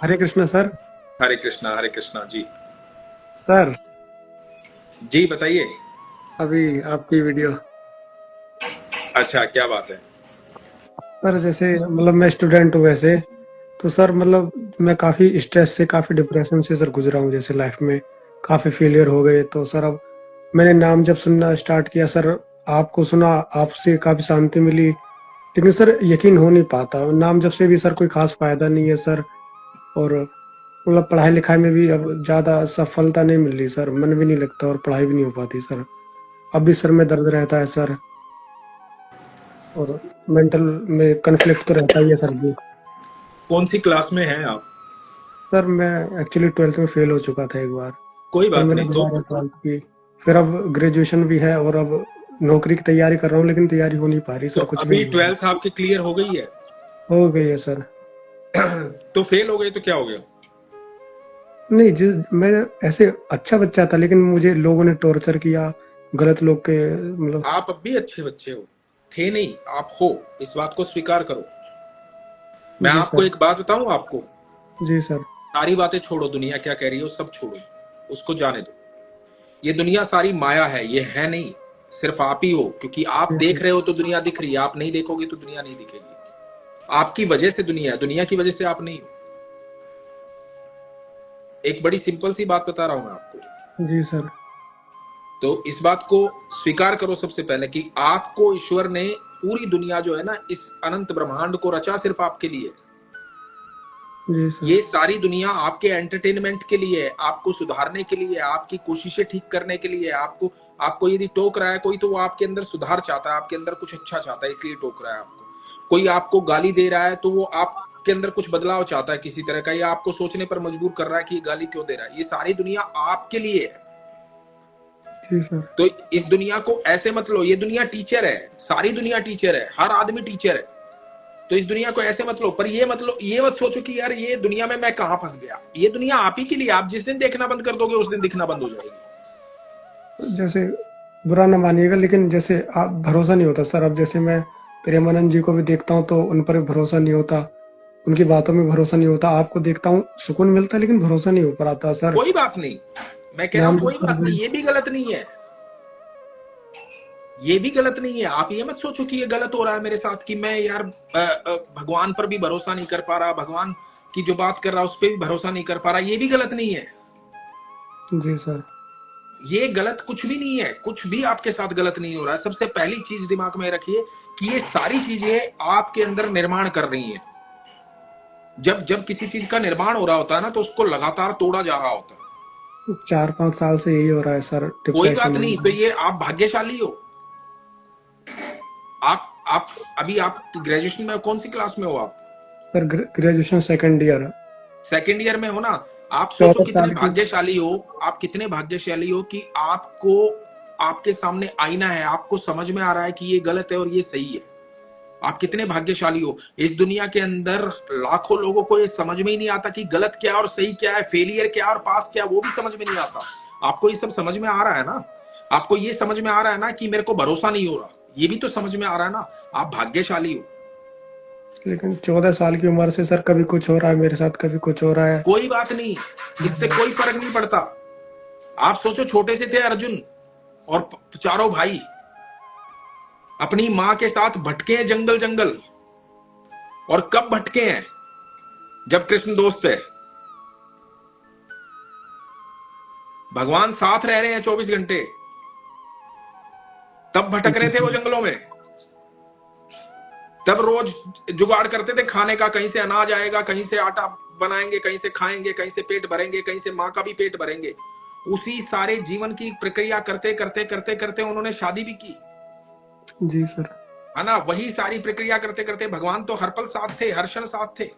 हरे Krishna sir. हरे Krishna ji. Sir, जी बताइए। अभी आपकी वीडियो। अच्छा, क्या बात है? सर जैसे मतलब मैं स्टूडेंट हूँ वैसे, तो सर मतलब मैं काफ़ी स्ट्रेस से काफ़ी डिप्रेशन से सर गुजरा हूँ। जैसे लाइफ में काफ़ी फेलियर हो गए, तो सर अब मैंने नाम जब सुनना स्टार्ट किया सर, आपको सुना, आपसे काफ़ी शांति मिली। लेकिन सर यकीन हो नहीं पाता, नाम जब से भी सर कोई खास फायदा नहीं है सर। और मतलब पढ़ाई लिखाई में भी अब ज़्यादा सफलता नहीं मिल रही सर, मन भी नहीं लगता और पढ़ाई भी नहीं हो पाती सर। अब भी सर में दर्द रहता है सर, और मेंटल में कन्फ्लिक्ट तो रहता ही है सर जी। कौन सी क्लास में हैं आप? सर मैं एक्चुअली 12th में फेल हो चुका था एक बार। कोई फिर बात मैंने नहीं तो। दोबारा 12th की। फिर अब ग्रेजुएशन भी है और अब नौकरी की तैयारी कर रहा हूँ, लेकिन तैयारी हो नहीं पा रही तो सर, कुछ भी अभी नहीं हो रहा। 12th आपकी क्लियर हो गई है? हो गई है सर। तो फेल हो गए तो क्या हो गया? नहीं, मैं ऐसे अच्छा बच्चा था, लेकिन मुझे लोगों ने टॉर्चर किया, गलत लोग के मतलब। आप अब भी अच्छे बच्चे हो। थे नहीं, आप हो। इस बात को स्वीकार करो। मैं जी आपको सर। एक बात बताऊं आपको। जी सर। सारी बातें छोड़ो, दुनिया क्या कह रही है वो सब छोड़ो। उसको जाने दो। ये दुनिया सारी माया है, ये है नहीं। सिर्फ आप ही हो, क्योंकि आप जी देख सर। रहे हो तो दुनिया दिख रही है, आप नहीं देखोगे तो दुनिया नहीं दिखेगी। आपकी वजह से दुनिया है, दुनिया की वजह से आप नहीं हो। एक बड़ी सिंपल सी बात बता रहा हूं मैं आपको। जी सर। तो इस बात को स्वीकार करो सबसे पहले कि आपको ईश्वर ने पूरी दुनिया जो है ना, इस अनंत ब्रह्मांड को रचा सिर्फ आपके लिए। जी सर। ये सारी दुनिया आपके एंटरटेनमेंट के लिए है, आपको सुधारने के लिए, आपकी कोशिशें ठीक करने के लिए। आपको आपको यदि टोक रहा है कोई, तो वो आपके अंदर सुधार चाहता है, आपके अंदर कुछ अच्छा चाहता है, इसलिए टोक रहा है आपको। कोई आपको गाली दे रहा है तो वो आपके अंदर कुछ बदलाव चाहता है किसी तरह का, या आपको सोचने पर मजबूर कर रहा है कि ये गाली क्यों दे रहा है। ये सारी दुनिया आपके लिए है। जी सर। तो इस दुनिया को ऐसे मत लो, ये दुनिया टीचर है, सारी दुनिया टीचर है, हर आदमी टीचर है। तो इस दुनिया को ऐसे मत लो, पर ये मत लो, ये मत सोचो कि यार ये दुनिया में मैं कहां फंस गया। ये दुनिया आप ही के लिए। आप जिस दिन देखना बंद कर दोगे उस दिन दिखना बंद हो जाएगी। जैसे बुरा ना मानिएगा, लेकिन जैसे आप भरोसा नहीं होता सर। अब जैसे मैं प्रेमानंद जी को भी देखता हूँ तो उन पर भी भरोसा नहीं होता, उनकी बातों में भरोसा नहीं होता। आपको देखता हूँ, सुकून मिलता है, लेकिन भरोसा नहीं हो पाता सर। कोई बात नहीं, मैं कह रहा हूं नाम जब कोई कर बात रहे नहीं, हैं। ये भी गलत नहीं है। ये भी गलत नहीं है। आप ये मत सोचो कि ये गलत हो रहा है मेरे साथ, कि मैं यार भगवान पर भी भरोसा नहीं कर पा रहा, भगवान की जो बात कर रहा उस पर भी भरोसा नहीं कर पा रहा। ये भी गलत नहीं है। जी सर। ये गलत कुछ भी नहीं है, कुछ भी आपके साथ गलत नहीं हो रहा है। सबसे पहली चीज दिमाग में रखिए कि ये सारी चीजें आपके अंदर निर्माण कर रही हैं। जब जब किसी चीज का निर्माण हो रहा होता है ना, तो उसको लगातार तोड़ा जा रहा होता है। 4-5 साल से यही हो रहा है सर, कोई डिप्रेशन बात है। नहीं, तो ये आप भाग्यशाली हो। आप अभी आप ग्रेजुएशन में कौन सी क्लास में हो आप? Sir graduation second year. Second year में हो ना। आप सोचो 14 कितने साल की। भाग्यशाली हो। आप कितने भाग्यशाली हो कि आपको, आपके सामने आईना है, आपको समझ में आ रहा है कि ये गलत है और ये सही है। आप कितने भाग्यशाली हो। इस दुनिया के अंदर लाखों लोगों को ये समझ में ही नहीं आता कि गलत क्या और सही क्या है, फेलियर क्या और पास क्या, वो भी समझ में नहीं आता। आपको ये सब समझ में आ रहा है ना। आपको ये समझ में आ रहा है ना कि मेरे को भरोसा नहीं हो रहा, ये भी तो समझ में आ रहा है ना। आप भाग्यशाली हो। लेकिन 14 साल की उम्र से सर कभी कुछ हो रहा है मेरे साथ, कभी कुछ हो रहा है। कोई बात नहीं, इससे कोई फर्क नहीं पड़ता। आप सोचो, छोटे से थे अर्जुन और चारों भाई अपनी मां के साथ भटके हैं जंगल जंगल। और कब भटके हैं? जब कृष्ण दोस्त है, भगवान साथ रह रहे हैं 24 घंटे, तब भटक रहे जी थे वो सर। जंगलों में। तब रोज जुगाड़ करते थे खाने का, कहीं से अनाज आएगा, कहीं से आटा बनाएंगे, कहीं से खाएंगे, कहीं से पेट भरेंगे, कहीं से माँ का भी पेट भरेंगे। उसी सारे जीवन की प्रक्रिया करते करते करते करते उन्होंने शादी भी की, जी सर। है ना। वही सारी प्रक्रिया करते करते भगवान तो हर पल साथ थे, हर क्षण साथ थे।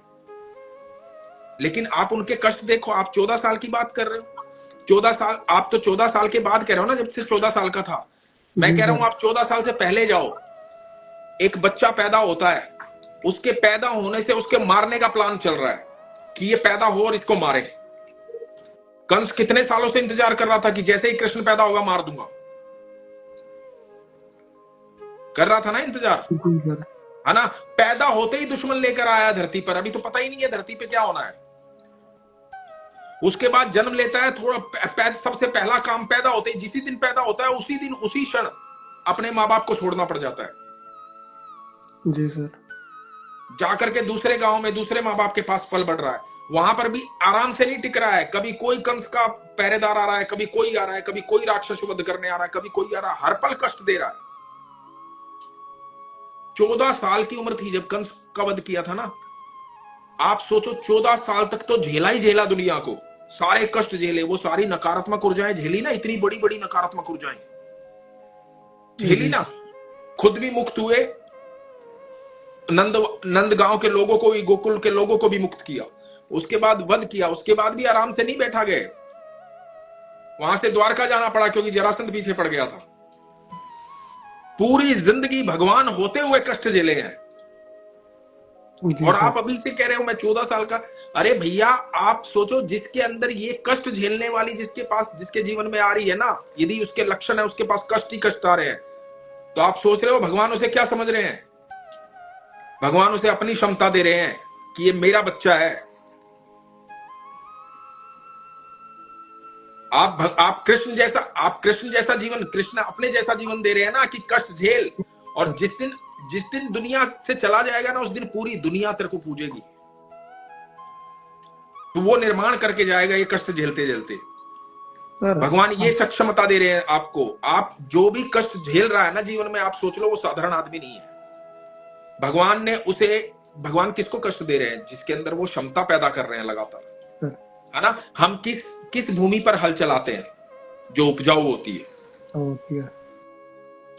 लेकिन आप उनके कष्ट देखो। आप 14 साल की बात कर रहे हो। 14 साल, आप तो 14 साल के बाद कह रहे हो ना, जब से 14 साल का था। मैं जी कह रहा हूं सर। आप 14 साल से पहले जाओ। एक बच्चा पैदा होता है, उसके पैदा होने से उसके मारने का प्लान चल रहा है कि ये पैदा हो और इसको मारे। कंस कितने सालों से इंतजार कर रहा था कि जैसे ही कृष्ण पैदा होगा मार दूंगा। कर रहा था ना इंतजार, जी सर। है ना। पैदा होते ही दुश्मन लेकर आया धरती पर। अभी तो पता ही नहीं है धरती पे क्या होना है। उसके बाद जन्म लेता है, थोड़ा सबसे पहला काम पैदा होते ही जिसी दिन पैदा होता है उसी दिन उसी क्षण अपने माँ बाप को छोड़ना पड़ जाता है। जी सर। जाकर के दूसरे गांव में दूसरे माँ बाप के पास पल बढ़ रहा है, वहां पर भी आराम से नहीं टिक रहा है। कभी कोई कंस का पहरेदार आ रहा है, कभी कोई आ रहा है, कभी कोई राक्षस वध करने आ रहा है, कभी कोई आ रहा है, हर पल कष्ट दे रहा है। 14 साल की उम्र थी जब कंस का वध किया था ना। आप सोचो 14 साल तक तो झेला ही झेला दुनिया को, सारे कष्ट झेले, वो सारी नकारात्मक ऊर्जाएं झेली ना, इतनी बड़ी बड़ी नकारात्मक ऊर्जाएं झेली ना। खुद भी मुक्त हुए, नंद गांव के लोगों को भी, गोकुल के लोगों को भी मुक्त किया। उसके बाद वध किया, उसके बाद भी आराम से नहीं बैठा गए, वहां से द्वारका जाना पड़ा क्योंकि जरासंध पीछे पड़ गया था। पूरी जिंदगी भगवान होते हुए कष्ट झेले हैं। और आप अभी से कह रहे हो मैं 14 साल का। अरे भैया आप सोचो, जिसके अंदर ये कष्ट झेलने वाली जिसके जीवन में आ रही है ना, यदि उसके लक्षण है, उसके पास कष्ट ही कष्ट आ रहे हैं, तो आप सोच रहे हो भगवान उसे क्या समझ रहे हैं? भगवान उसे अपनी क्षमता दे रहे हैं कि ये मेरा बच्चा है। आप कृष्ण जैसा जीवन, कृष्ण अपने जैसा जीवन दे रहे हैं ना, कि कष्ट झेल, और जिस दिन दुनिया से चला जाएगा ना, उस दिन पूरी दुनिया तेरे को पूजेगी। तो वो निर्माण करके जाएगा ये कष्ट झेलते झेलते। भगवान ये सक्षमता दे रहे हैं आपको। आप जो भी कष्ट झेल रहा है ना जीवन में, आप सोच लो वो साधारण आदमी नहीं है। भगवान किसको कष्ट दे रहे हैं? जिसके अंदर वो क्षमता पैदा कर रहे हैं लगातार, है ना। हम किस भूमि पर हल चलाते हैं? जो उपजाऊ होती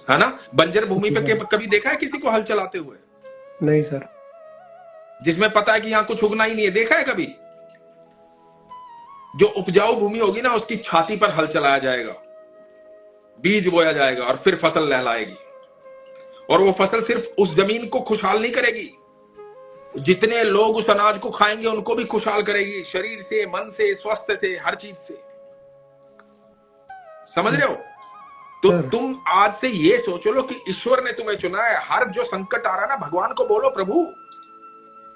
है ना। बंजर भूमि पे कभी देखा है किसी को हल चलाते हुए? नहीं सर। जिसमें पता है कि यहां कुछ उगना ही नहीं है, देखा है कभी? जो उपजाऊ भूमि होगी ना, उसकी छाती पर हल चलाया जाएगा, बीज बोया जाएगा और फिर फसल लहलाएगी। और वो फसल सिर्फ उस जमीन को खुशहाल नहीं करेगी, जितने लोग उस अनाज को खाएंगे उनको भी खुशहाल करेगी, शरीर से, मन से, स्वास्थ्य से, हर चीज से। समझ रहे हो? तो तुम आज से ये सोच लो कि ईश्वर ने तुम्हें चुना है। हर जो संकट आ रहा है ना, भगवान को बोलो प्रभु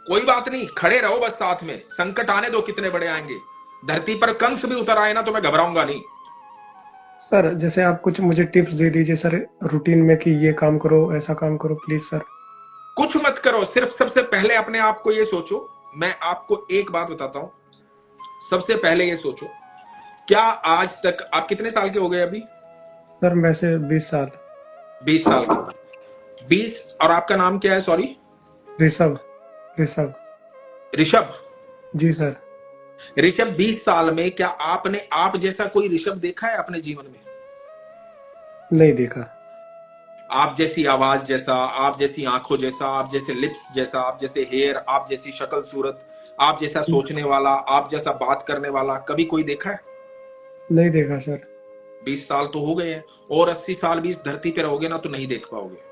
कोई बात नहीं, खड़े रहो बस साथ में, संकट आने दो, कितने बड़े आएंगे। धरती पर कंस भी उतर आए ना तो मैं घबराऊंगा नहीं। सर जैसे आप कुछ मुझे टिप्स दे दीजिए सर, रूटीन में, कि ये काम करो, ऐसा काम करो प्लीज सर। कुछ मत करो, सिर्फ सबसे पहले अपने आप को ये सोचो। मैं आपको एक बात बताता हूं, सबसे पहले ये सोचो, क्या आज तक आप कितने साल के हो गए अभी? सर वैसे 20 साल। 20 साल के। 20। और आपका नाम क्या है? सॉरी। ऋषभ। ऋषभ। जी सर। ऋषभ, 20 साल में क्या आपने आप जैसा कोई ऋषभ देखा है अपने जीवन में? नहीं देखा। आप जैसी आवाज जैसा, आप जैसी आंखों जैसा, आप जैसे लिप्स जैसा, आप जैसे हेयर, आप जैसी शक्ल सूरत, आप जैसा सोचने वाला, आप जैसा बात करने वाला कभी कोई देखा है? नहीं देखा सर। 20 साल तो हो गए हैं, और 80 साल भी इस धरती पे रहोगे ना तो नहीं देख पाओगे।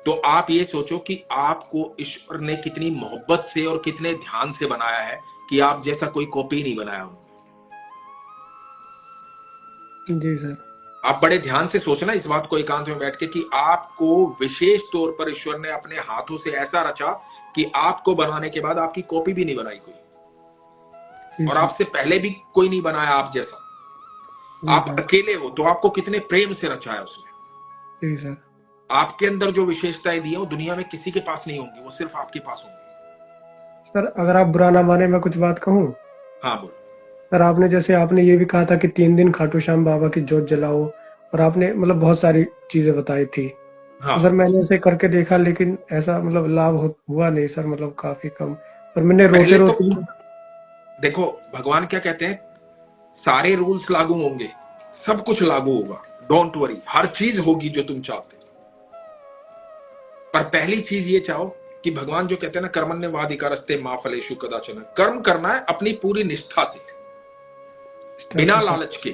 तो आप ये सोचो कि आपको ईश्वर ने कितनी मोहब्बत से और कितने ध्यान से बनाया है, कि आप जैसा कोई कॉपी नहीं बनाया उन्होंने। जी सर। आप बड़े ध्यान से सोचना इस बात को एकांत में बैठ के, कि आपको विशेष तौर पर ईश्वर ने अपने हाथों से ऐसा रचा कि आपको बनाने के बाद आपकी कॉपी भी नहीं बनाई कोई, और आपसे पहले भी कोई नहीं बनाया आप जैसा। आप अकेले हो तो आपको कितने प्रेम से रचा है उसने। जी सर। आपके अंदर जो विशेषताएं दी है वो दुनिया में किसी के पास नहीं होंगी, वो सिर्फ आपके पास होंगी। सर अगर आप बुरा ना माने मैं कुछ बात कहूँ? हाँ बोलो। सर आपने ये भी कहा था कि 3 दिन खाटू श्याम बाबा की जोत जलाओ, और आपने मतलब बहुत सारी चीजें बताई थी। हाँ। तो सर मैंने इसे करके देखा, लेकिन ऐसा मतलब लाभ हुआ नहीं सर, मतलब काफी कम। और मैंने रोते देखो भगवान क्या कहते हैं, सारे रूल्स लागू होंगे, सब कुछ लागू होगा, डोंट वरी, हर चीज होगी जो तुम चाहते। पर पहली चीज ये चाहो कि भगवान जो कहते हैं ना, कर्मण्येवाधिकारस्ते मा फलेषु कदाचन, कर्म करना है अपनी पूरी निष्ठा से, बिना लालच के,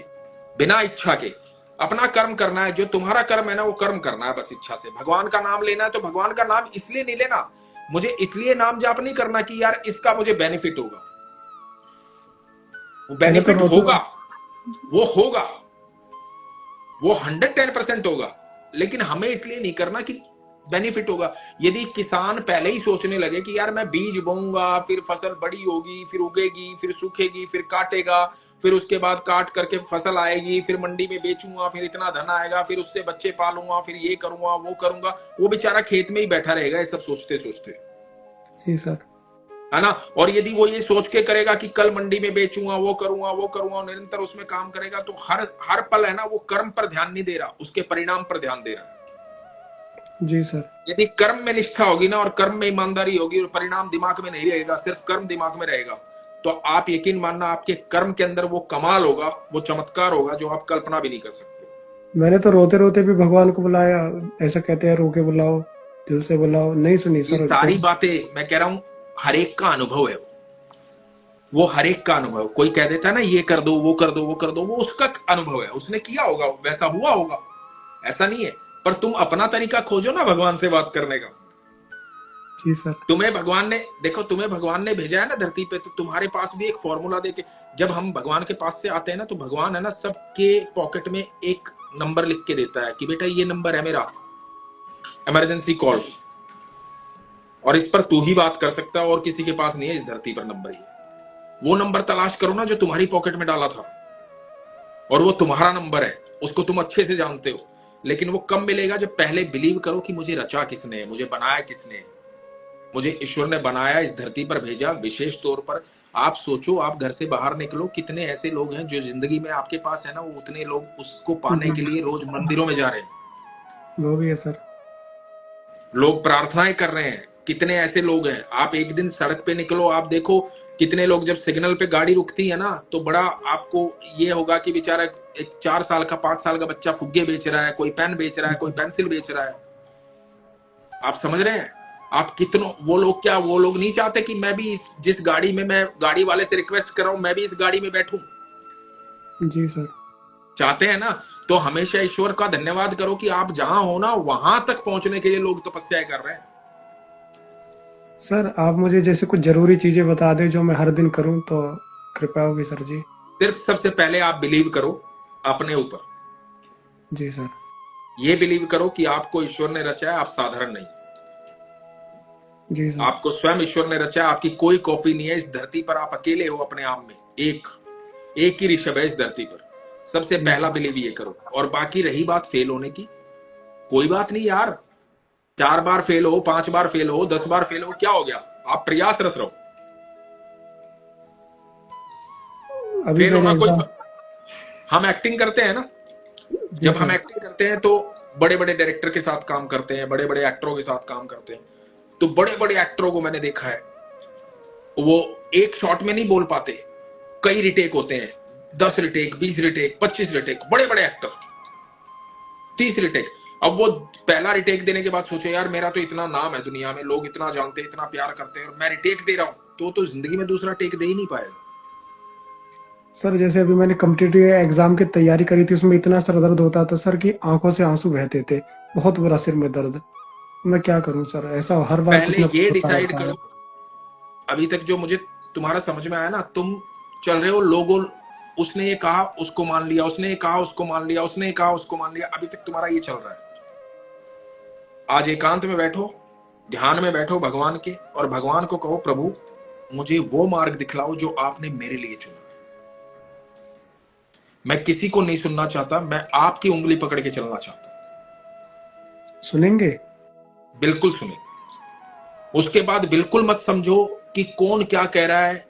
बिना इच्छा के। अपना कर्म करना है, जो तुम्हारा कर्म है ना वो कर्म करना है बस इच्छा से। भगवान का नाम लेना है तो भगवान का नाम इसलिए नहीं लेना, मुझे इसलिए नाम जाप नहीं करना कि यार इसका मुझे बेनिफिट होगा। वो बेनिफिट होगा, वो होगा, वो 110% होगा, लेकिन हमें इसलिए नहीं करना कि बेनिफिट होगा। यदि किसान पहले ही सोचने लगे कि यार मैं बीज बोऊंगा, फिर फसल बड़ी होगी, फिर उगेगी, फिर सूखेगी, फिर काटेगा, फिर उसके बाद काट करके फसल आएगी, फिर मंडी में बेचूंगा, फिर इतना धन आएगा, फिर उससे बच्चे पालूंगा, फिर ये करूंगा वो करूंगा, वो बेचारा खेत में ही बैठा रहेगा ये सब सोचते सोचते, जी सर। है ना। और यदि वो ये सोच के करेगा कि कल मंडी में बेचूंगा, वो करूंगा वो करूंगा, निरंतर उसमें काम करेगा, तो हर हर पल है ना वो कर्म पर ध्यान नहीं दे रहा, उसके परिणाम पर ध्यान दे रहा है। जी सर। यदि कर्म में निष्ठा होगी ना और कर्म में ईमानदारी होगी और परिणाम दिमाग में नहीं रहेगा, सिर्फ कर्म दिमाग में रहेगा, तो आप यकीन मानना आपके कर्म के अंदर वो कमाल होगा, वो चमत्कार होगा जो आप कल्पना भी नहीं कर सकते। मैंने तो रोते रोते भी भगवान को बुलाया, ऐसा कहते हैं रो के बुलाओ, दिल से बुलाओ, नहीं सुनी ये सर। सारी बातें मैं कह रहा हूं हर एक का अनुभव है, वो हर एक का अनुभव। कोई कह देता है ना ये कर दो वो कर दो वो कर दो, वो उसका अनुभव है, उसने किया होगा, वैसा हुआ होगा, ऐसा नहीं है। पर तुम अपना तरीका खोजो ना भगवान से बात करने का। जी सर। तुम्हें भगवान ने, देखो तुम्हें भगवान ने भेजा है ना धरती पे, तो तुम्हारे पास भी एक फॉर्मूला देके, जब हम भगवान के पास से आते हैं ना, तो भगवान है ना सबके पॉकेट में एक नंबर लिख के देता है कि बेटा ये नंबर है मेरा, इमरजेंसी कॉल, और इस पर तू ही बात कर सकता है और किसी के पास नहीं है इस धरती पर नंबर। ही वो नंबर तलाश करो ना जो तुम्हारी पॉकेट में डाला था, और वो तुम्हारा नंबर है, उसको तुम अच्छे से जानते हो। लेकिन वो कब मिलेगा? जब पहले बिलीव करो कि मुझे रचा किसने है, मुझे बनाया किसने है, मुझे ईश्वर ने बनाया, इस धरती पर भेजा विशेष तौर पर। आप सोचो, आप घर से बाहर निकलो, कितने ऐसे लोग हैं जो जिंदगी में आपके पास है ना, वो उतने लोग उसको पाने के लिए रोज मंदिरों में जा रहे हैं, वो भी है सर। लोग प्रार्थनाएं कर रहे हैं, कितने ऐसे लोग हैं। आप एक दिन सड़क पे निकलो, आप देखो कितने लोग, जब सिग्नल पे गाड़ी रुकती है ना, तो बड़ा आपको ये होगा कि बेचारा एक 4 साल का 5 साल का बच्चा फुग्गे बेच रहा है, कोई पेन बेच रहा है, कोई पेंसिल बेच रहा है। आप समझ रहे हैं? आप कितनों, वो लोग क्या, वो लोग नहीं चाहते कि मैं भी जिस गाड़ी में, मैं गाड़ी वाले से रिक्वेस्ट कर रहा हूं मैं भी इस गाड़ी में बैठूं? जी सर। चाहते हैं ना। तो हमेशा ईश्वर का धन्यवाद करो कि आप जहां हो ना, वहां तक पहुंचने के लिए लोग तपस्या कर रहे हैं। सर आप मुझे जैसे कुछ जरूरी चीजें बता दें जो मैं हर दिन करूं तो कृपया होगी सर जी। सिर्फ सबसे पहले आप बिलीव करो अपने ऊपर। जी सर। ये बिलीव करो कि आपको ईश्वर ने रचा है, आप साधारण नहीं। जी सर। आपको स्वयं ईश्वर ने रचा है, आपकी कोई कॉपी नहीं है इस धरती पर, आप अकेले हो अपने आप में, एक ही ऋषभ है इस धरती पर। सबसे पहला बिलीव ये करो। और बाकी रही बात फेल होने की, कोई बात नहीं यार, 4 बार फेल हो, 5 बार फेल हो, 10 बार फेल हो, क्या हो गया? आप प्रयासरत रहो। अभी फेल मैंने होना एक कोई, बार। हम एक्टिंग करते हैं ना, जी जब हम सर। एक्टिंग करते हैं तो बड़े बड़े डायरेक्टर के साथ काम करते हैं, बड़े बड़े एक्टरों के साथ काम करते हैं। तो बड़े बड़े एक्टरों को मैंने देखा है, वो एक शॉट में नहीं बोल पाते, कई रिटेक होते हैं, 10 रिटेक, 20 रिटेक, 25 रिटेक। बड़े बड़े एक्टर 30 रिटेक। अब वो पहला रिटेक देने के बाद सोचे यार मेरा तो इतना नाम है दुनिया में, लोग इतना जानते हैं, इतना प्यार करते हैं, और मैं रिटेक दे रहा हूं, तो जिंदगी में दूसरा टेक दे ही नहीं पाएगा। सर जैसे अभी मैंने कॉम्पिटिटिव एग्जाम की तैयारी करी थी, उसमें इतना सर दर्द होता था सर कि आंखों से आंसू बहते थे, बहुत बुरा सिर में दर्द। मैं क्या करूं सर, ऐसा हर बार कुछ पहले ना ये कुछ होता डिसाइड रहता है। करो, अभी तक जो मुझे तुम्हारा समझ में आया ना, तुम चल रहे हो लोगों, उसने ये कहा उसको मान लिया, उसने ये कहा उसको मान लिया, उसने ये कहा उसको मान लिया, अभी तक तुम्हारा ये चल रहा है। आज एकांत में बैठो, ध्यान में बैठो भगवान के, और भगवान को कहो प्रभु मुझे वो मार्ग दिखलाओ जो आपने मेरे लिए चुना। मैं किसी को नहीं सुनना चाहता, मैं आपकी उंगली पकड़ के चलना चाहता हूं। सुनेंगे? बिल्कुल सुने। उसके बाद बिल्कुल मत समझो कि कौन क्या कह रहा है,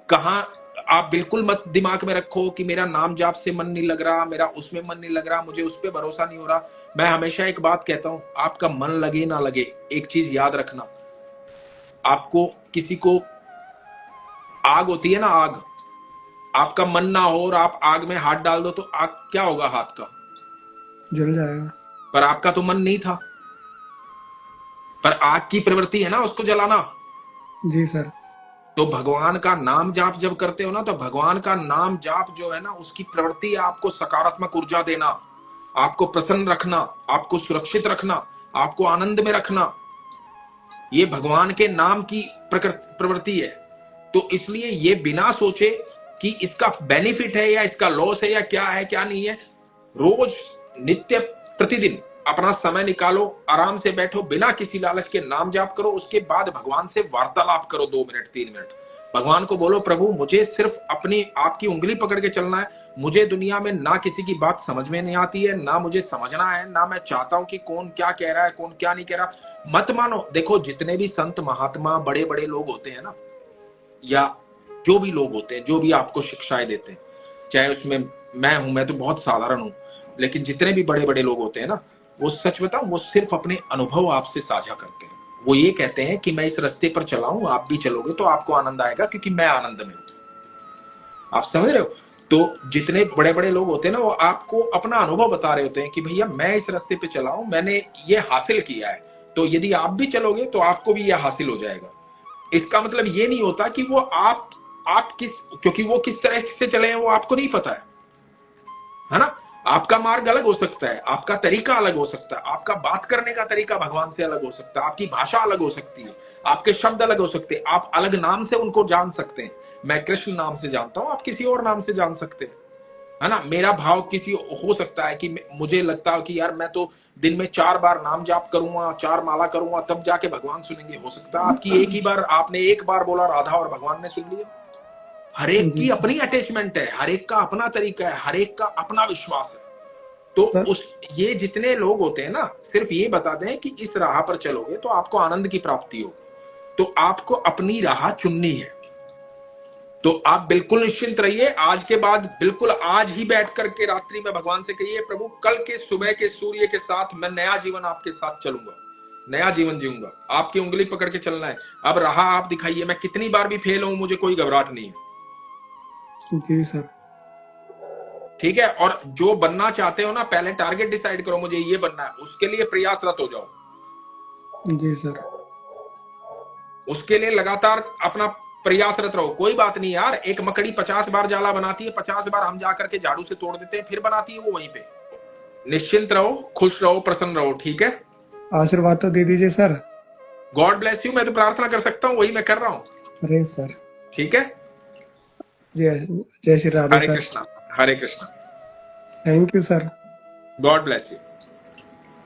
कहां। आप बिल्कुल मत दिमाग में रखो कि मेरा नाम जाप से मन नहीं लग रहा, मेरा उसमें मन नहीं लग रहा, मुझे उस पर भरोसा नहीं हो रहा। मैं हमेशा एक बात कहता हूं, आपका मन लगे ना लगे, एक चीज याद रखना, आपको किसी को, आग होती है ना, आग, आपका मन ना हो और आप आग में हाथ डाल दो, तो आग क्या होगा? हाथ का जल जाएगा। पर आपका तो मन नहीं था, पर आग की प्रवृत्ति है ना उसको जलाना। जी सर। तो भगवान का नाम जाप जब करते हो ना, तो भगवान का नाम जाप जो है ना, उसकी प्रवृत्ति है आपको सकारात्मक ऊर्जा देना, आपको प्रसन्न रखना, आपको सुरक्षित रखना, आपको आनंद में रखना। ये भगवान के नाम की प्रवृत्ति है। तो इसलिए ये बिना सोचे कि इसका बेनिफिट है या इसका लॉस है या क्या है क्या नहीं है, रोज नित्य प्रतिदिन अपना समय निकालो, आराम से बैठो, बिना किसी लालच के नाम जाप करो, उसके बाद भगवान से वार्तालाप करो 2 मिनट 3 मिनट। भगवान को बोलो, प्रभु मुझे सिर्फ अपनी आपकी उंगली पकड़ के चलना है, मुझे दुनिया में ना किसी की बात समझ में नहीं आती है, ना मुझे समझना है, ना मैं चाहता हूं कि कौन क्या कह रहा है कौन क्या नहीं कह रहा। मत मानो, देखो जितने भी संत महात्मा बड़े बड़े लोग होते हैं ना, या जो भी लोग होते हैं, जो भी आपको शिक्षाएं देते हैं, चाहे उसमें मैं तो बहुत साधारण हूं, लेकिन जितने भी बड़े बड़े लोग होते हैं ना, वो सच बताऊं, वो सिर्फ अपने अनुभव आपसे साझा करते हैं। वो ये कहते हैं कि मैं इस रास्ते पर चला हूं, आप भी चलोगे तो आपको आनंद आएगा, क्योंकि मैं आनंद में हूं। आप समझ रहे हो? तो जितने बड़े बड़े लोग होते हैं ना, वो आपको अपना अनुभव बता रहे होते हैं कि भैया मैं इस रास्ते पे चला हूं, मैंने ये हासिल किया है, तो यदि आप भी चलोगे तो आपको भी ये हासिल हो जाएगा। इसका मतलब ये नहीं होता कि वो आप किस, क्योंकि वो किस तरह से चले हैं वो आपको नहीं पता है ना। आपका मार्ग अलग हो सकता है, आपका तरीका अलग हो सकता है, आपका बात करने का तरीका भगवान से अलग हो सकता है, आपकी भाषा अलग हो सकती है, आपके शब्द अलग हो सकते हैं, आप अलग नाम से उनको जान सकते हैं। मैं कृष्ण नाम से जानता हूं, आप किसी और नाम से जान सकते हैं, है ना। मेरा भाव किसी हो सकता है कि मुझे लगता है कि यार मैं तो दिन में 4 बार नाम जाप करूंगा, 4 माला करूंगा, तब जाके भगवान सुनेंगे। हो सकता है आपकी एक ही बार, आपने एक बार बोला राधा और भगवान ने सुन लिया। हर एक जी की अपनी अटैचमेंट है, हर एक का अपना तरीका है, हर एक का अपना विश्वास है। तो सर। उस ये जितने लोग होते हैं ना, सिर्फ ये बताते हैं कि इस राह पर चलोगे तो आपको आनंद की प्राप्ति होगी, तो आपको अपनी राह चुननी है। तो आप बिल्कुल निश्चिंत रहिए, आज के बाद बिल्कुल आज ही बैठ करके रात्रि में भगवान से कहिए, प्रभु कल के सुबह के सूर्य के साथ मैं नया जीवन आपके साथ चलूंगा, नया जीवन जीऊंगा, आपकी उंगली पकड़ के चलना है। अब राह आप दिखाइए, मैं कितनी बार भी फेल हूं, मुझे कोई घबराहट नहीं है। जी सर। ठीक है, और जो बनना चाहते हो ना, पहले टारगेट डिसाइड करो, मुझे ये बनना है, उसके लिए प्रयासरत हो जाओ, जी सर। उसके लिए लगातार अपना प्रयासरत रहो। कोई बात नहीं यार, एक मकड़ी 50 बार जाला बनाती है, 50 बार हम जाकर के झाड़ू से तोड़ देते हैं, फिर बनाती है वो वहीं पे। निश्चिंत रहो, खुश रहो, प्रसन्न रहो, ठीक है। आशीर्वाद तो दे दीजिए सर। God bless you. मैं तो प्रार्थना कर सकता हूँ, वही मैं कर रहा हूँ। अरे सर। ठीक है। जय जय Shri Radhe Hare sir. Krishna, Hare Krishna. Thank you sir. God bless you.